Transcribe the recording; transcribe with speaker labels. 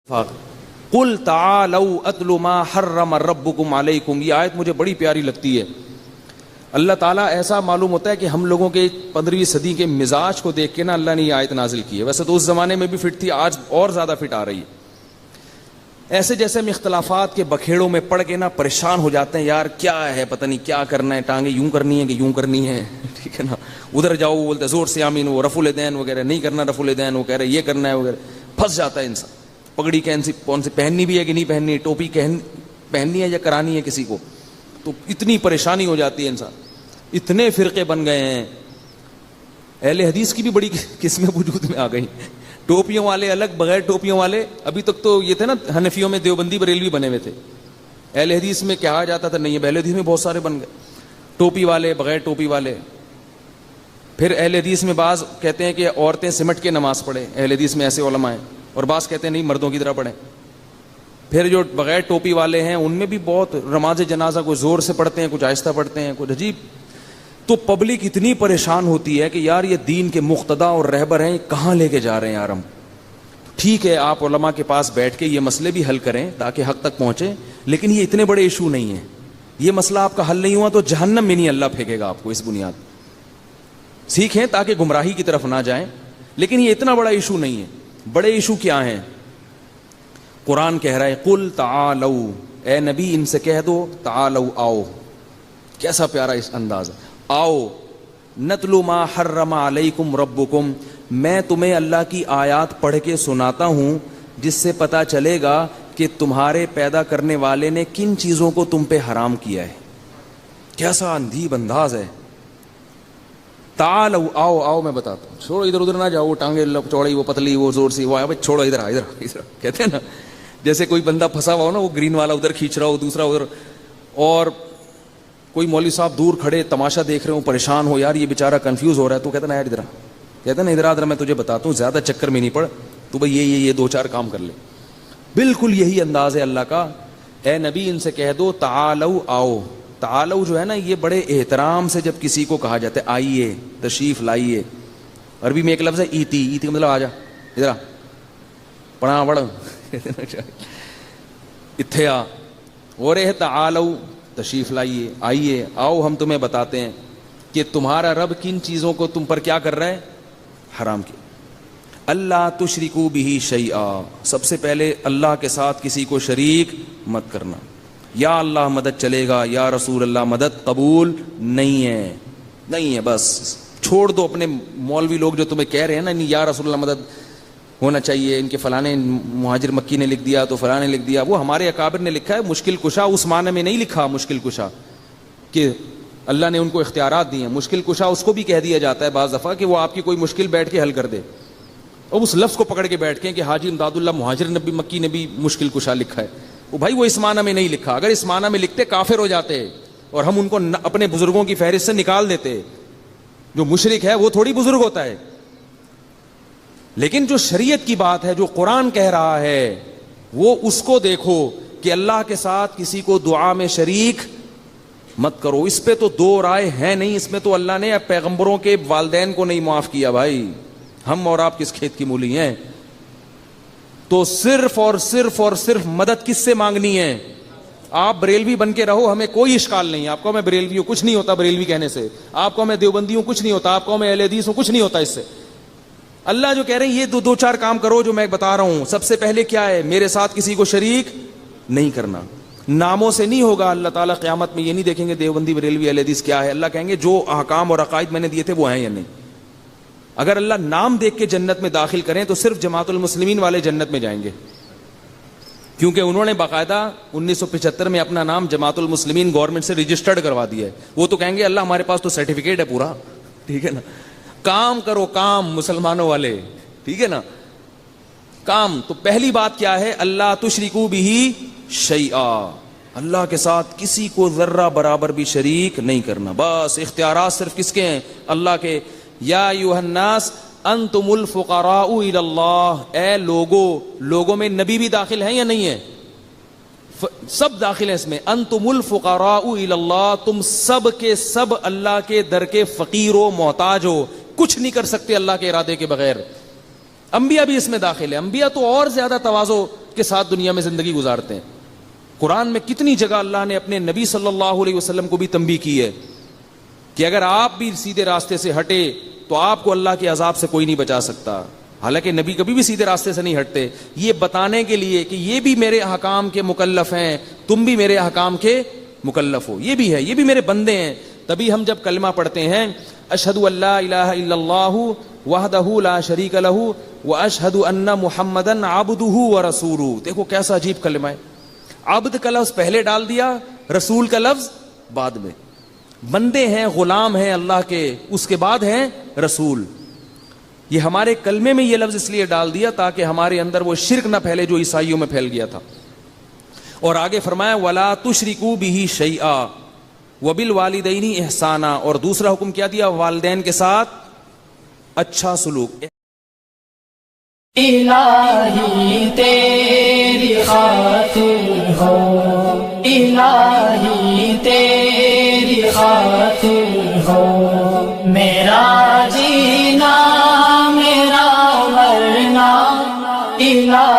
Speaker 1: قل تعالوا اتل ما حرم ربکم علیکم. یہ آیت مجھے بڑی پیاری لگتی ہے. اللہ تعالیٰ ایسا معلوم ہوتا ہے کہ ہم لوگوں کے 15ویں صدی کے مزاج کو دیکھ کے نا اللہ نے یہ آیت نازل کی ہے. ویسے تو اس زمانے میں بھی فٹ تھی, آج اور زیادہ فٹ آ رہی ہے. ایسے جیسے ہم اختلافات کے بکھیڑوں میں پڑ کے نا پریشان ہو جاتے ہیں, یار کیا ہے پتہ نہیں کیا کرنا ہے, ٹانگیں یوں کرنی ہے کہ یوں کرنی ہے, ٹھیک ہے نا. ادھر جاؤ وہ بولتے زور سے آمین, وہ رفع الیدین وغیرہ نہیں کرنا, رفع الیدین وہ کہہ رہے یہ کرنا ہے وغیرہ. پھنس جاتا ہے انسان. پگڑی کون سی پہننی بھی ہے کہ نہیں پہننی, ٹوپی پہننی ہے یا کرانی ہے کسی کو, تو اتنی پریشانی ہو جاتی ہے انسان. اتنے فرقے بن گئے ہیں. اہل حدیث کی بھی بڑی قسمیں وجود میں آ گئی. ٹوپیوں والے الگ, بغیر ٹوپیوں والے. ابھی تک تو یہ تھے نا حنفیوں میں دیوبندی بریلوی بنے ہوئے تھے. اہل حدیث میں کہا جاتا تھا نہیں, اہل حدیث میں بہت سارے بن گئے, ٹوپی والے, بغیر ٹوپی والے. پھر اہل حدیث میں بعض کہتے ہیں کہ عورتیں سمٹ کے نماز پڑھیں, اہل حدیث میں ایسے علماء ہیں, اور بعض کہتے ہیں نہیں مردوں کی طرح پڑھیں. پھر جو بغیر ٹوپی والے ہیں ان میں بھی بہت نماز جنازہ کچھ زور سے پڑھتے ہیں, کچھ آہستہ پڑھتے ہیں, کچھ عجیب. تو پبلک اتنی پریشان ہوتی ہے کہ یار یہ دین کے مقتدا اور رہبر ہیں, کہاں لے کے جا رہے ہیں یار ہم. ٹھیک ہے آپ علماء کے پاس بیٹھ کے یہ مسئلے بھی حل کریں تاکہ حق تک پہنچے, لیکن یہ اتنے بڑے ایشو نہیں ہیں. یہ مسئلہ آپ کا حل نہیں ہوا تو جہنم میں نہیں اللہ پھینکے گا آپ کو. اس بنیاد سیکھیں تاکہ گمراہی کی طرف نہ جائیں, لیکن یہ اتنا بڑا ایشو نہیں ہے. بڑے ایشو کیا ہیں؟ قرآن کہہ رہا ہے قل تعالوا, اے نبی ان سے کہہ دو تعالوا آؤ. کیسا پیارا اس انداز, آؤ. نتلو ما حرم علیکم ربکم, میں تمہیں اللہ کی آیات پڑھ کے سناتا ہوں جس سے پتا چلے گا کہ تمہارے پیدا کرنے والے نے کن چیزوں کو تم پہ حرام کیا ہے. کیسا اندھیب انداز ہے. تعالوا آؤ, آؤ میں بتاتا ہوں. چھوڑو ادھر ادھر نہ جاؤ, وہ ٹانگیں چوڑی, وہ پتلی, وہ زور سی, وہ آیا بھائی چھوڑو ادھر ادھر کہتے ہیں نا. جیسے کوئی بندہ پھنسا ہوا ہو نا, وہ گرین والا ادھر کھینچ رہا ہو, دوسرا ادھر, اور کوئی مولوی صاحب دور کھڑے تماشا دیکھ رہے ہو, پریشان ہو, یار یہ بیچارہ کنفیوز ہو رہا ہے, تو کہتا نا یار ادھر, کہتا نا ادھر ادھر میں تجھے بتاتا ہوں, زیادہ چکر میں نہیں پڑ, تو بھائی یہ 2-4 کام کر لے. بالکل یہی انداز ہے اللہ کا. اے نبی ان سے کہہ دو تعالوا آؤ. تعالوا جو ہے نا یہ بڑے احترام سے جب کسی کو کہا جاتا ہے آئیے, تشریف لائیے. عربی میں ایک لفظ ہے ایتی, ایتی کا مطلب آ جا, ادھر پڑھا پڑھ اتھے آ, اور تعالوا تشریف لائیے, آئیے, آؤ ہم تمہیں بتاتے ہیں کہ تمہارا رب کن چیزوں کو تم پر کیا کر رہا ہے, حرام کیا. اللہ تشرکو بہ شیئا, سب سے پہلے اللہ کے ساتھ کسی کو شریک مت کرنا. یا اللہ مدد چلے گا, یا رسول اللہ مدد قبول نہیں ہے, نہیں ہے. بس چھوڑ دو اپنے مولوی لوگ جو تمہیں کہہ رہے ہیں نا یا رسول اللہ مدد ہونا چاہیے, ان کے فلانے مہاجر مکی نے لکھ دیا تو فلاں نے لکھ دیا. وہ ہمارے اکابر نے لکھا ہے. مشکل کشا اس معنی میں نہیں لکھا مشکل کشا کہ اللہ نے ان کو اختیارات دیے ہیں. مشکل کشا اس کو بھی کہہ دیا جاتا ہے بعض دفعہ کہ وہ آپ کی کوئی مشکل بیٹھ کے حل کر دے, اور اس لفظ کو پکڑ کے بیٹھ کے کہ حاجی امداد اللہ مہاجر نبی مکی نے بھی مشکل کشا لکھا ہے. وہ بھائی وہ اس معنی میں نہیں لکھا. اگر اس معنی میں لکھتے کافر ہو جاتے اور ہم ان کو اپنے بزرگوں کی فہرست سے نکال دیتے. جو مشرک ہے وہ تھوڑی بزرگ ہوتا ہے. لیکن جو شریعت کی بات ہے, جو قرآن کہہ رہا ہے, وہ اس کو دیکھو کہ اللہ کے ساتھ کسی کو دعا میں شریک مت کرو. اس پہ تو 2 رائے ہیں نہیں. اس میں تو اللہ نے پیغمبروں کے والدین کو نہیں معاف کیا. بھائی ہم اور آپ کس کھیت کی مولی ہیں. تو صرف اور صرف مدد کس سے مانگنی ہے؟ آپ بریلوی بن کے رہو, ہمیں کوئی اشکال نہیں. آپ کو میں بریلوی ہوں, کچھ نہیں ہوتا بریلوی کہنے سے. آپ کو میں دیوبندی ہوں, کچھ نہیں ہوتا. آپ کو میں اہل حدیث ہوں, کچھ نہیں ہوتا اس سے. اللہ جو کہہ رہے ہیں یہ 2-4 کام کرو جو میں بتا رہا ہوں. سب سے پہلے کیا ہے؟ میرے ساتھ کسی کو شریک نہیں کرنا. ناموں سے نہیں ہوگا. اللہ تعالیٰ قیامت میں یہ نہیں دیکھیں گے دیوبندی بریلوی اہل حدیث کیا ہے. اللہ کہیں گے جو احکام اور عقائد میں نے دیے تھے وہ ہیں یا نہیں. اگر اللہ نام دیکھ کے جنت میں داخل کریں تو صرف جماعت المسلمین والے جنت میں جائیں گے, کیونکہ انہوں نے باقاعدہ 1975 میں اپنا نام جماعت المسلمین گورنمنٹ سے رجسٹرڈ کروا دیا ہے. وہ تو کہیں گے اللہ ہمارے پاس تو سرٹیفکیٹ ہے پورا, ٹھیک ہے نا. کام کرو کام مسلمانوں والے, ٹھیک ہے نا, کام. تو پہلی بات کیا ہے؟ اللہ تشرکو بہ شیئا, اللہ کے ساتھ کسی کو ذرہ برابر بھی شریک نہیں کرنا. بس اختیارات صرف کس کے ہیں؟ اللہ کے. یا ایھا الناس انتم الفقراء الی اللہ, اے لوگوں میں نبی بھی داخل ہیں یا نہیں ہے؟ سب داخل ہیں اس میں. انتم الفقراء الی اللہ, تم سب کے سب اللہ کے در کے فقیر و محتاج ہو, کچھ نہیں کر سکتے اللہ کے ارادے کے بغیر. انبیاء بھی اس میں داخل ہے. انبیاء تو اور زیادہ تواضع کے ساتھ دنیا میں زندگی گزارتے ہیں. قرآن میں کتنی جگہ اللہ نے اپنے نبی صلی اللہ علیہ وسلم کو بھی تنبیہ کی ہے کہ اگر آپ بھی سیدھے راستے سے ہٹے تو آپ کو اللہ کے عذاب سے کوئی نہیں بچا سکتا. حالانکہ نبی کبھی بھی سیدھے راستے سے نہیں ہٹتے, یہ بتانے کے لیے کہ یہ بھی میرے احکام کے مکلف ہیں, تم بھی میرے احکام کے مکلف ہو, یہ بھی ہے, یہ بھی میرے بندے ہیں. تبھی ہم جب کلمہ پڑھتے ہیں اشہد ان لا الہ الا اللہ وحدہ لا شریک لہ واشہد ان محمدا عبدہ ورسولہ. دیکھو کیسا عجیب کلمہ ہے, عبد کا لفظ پہلے ڈال دیا, رسول کا لفظ بعد میں. بندے ہیں, غلام ہیں اللہ کے, اس کے بعد ہیں رسول. یہ ہمارے کلمے میں یہ لفظ اس لیے ڈال دیا تاکہ ہمارے اندر وہ شرک نہ پھیلے جو عیسائیوں میں پھیل گیا تھا. اور آگے فرمایا وَلَا تُشْرِكُوا بِهِ شَيْئًا وَبِالْوَالِدَيْنِ إِحْسَانًا. اور دوسرا حکم کیا دیا, والدین کے ساتھ اچھا سلوک.
Speaker 2: الہی تیری خاطر ہو, الہی تیری خاطر ہو, میرا جینا میرا مرنا الہی